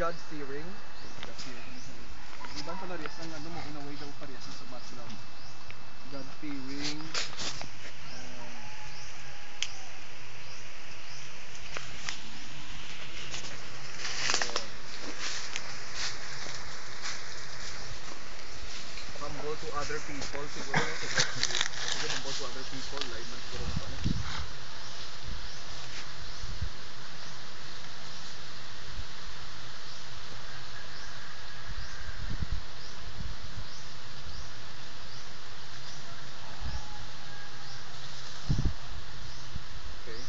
God-fearing. Iban pala riyas ang ano mo, unaway daw parehas sa background. God-fearing. Humble to other people siguro. Siguro humble to other people. Live man siguro mo ano. Okay.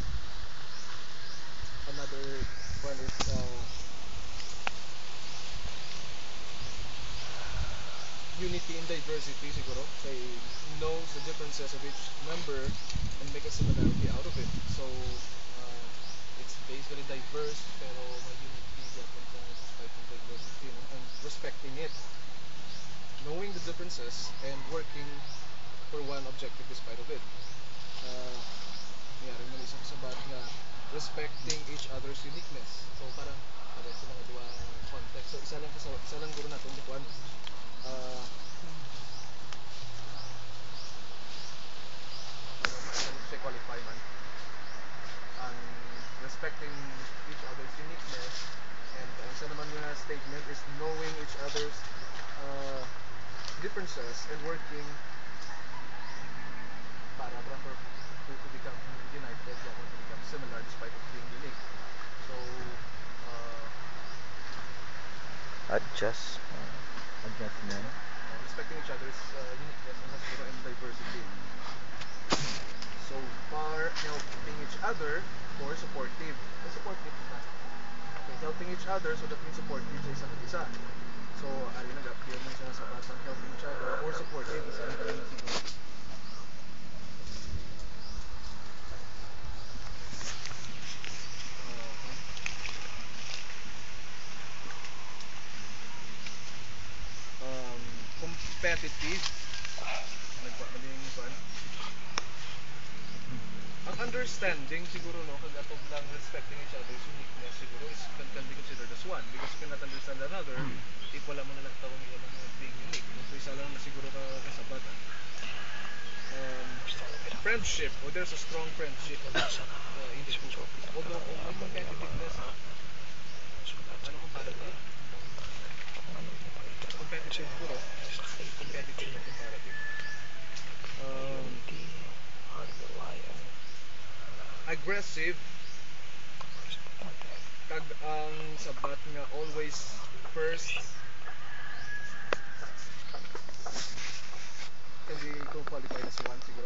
Another one is unity in diversity siguro. They knows the differences of each member and make a similarity out of it. So it's basically diverse pero may unity gyapon ka despite ng diversity, no? And respecting it. Knowing the differences and working for one objective despite of it. Mayroon man isang sabat nga respecting each other's uniqueness. So parang parehas sila nga duwa context. So isa lang guro natin kuan say qualify man ang respecting each other's uniqueness, and ang isa naman nga statement is knowing each other's differences and working for to become united, to become similar despite of being unique. So Adjustment. Respecting each other's uniqueness and diversity. So far, helping each other or supportive. Supportive na. Okay, helping each other, so that means supportive sa isa't isa. So, ari nag-appear mo siya sa batang helping each other or supportive. Isa lang tayo na siguro. Competitive. Nagpapalingin ba? Ang understanding siguro, no, kagatog lang respecting each other's uniqueness siguro is can be considered as one, because you cannot understand another if wala mo na nagtawang iyan ng being unique. So isa lang na siguro kasabat. Friendship, or there's a strong friendship in the group. Although may competitiveness, ano comparative? Competitive siguro. Competitive na comparative. Aggressive, kag ang sabat nga always first, can be qualified as one siguro.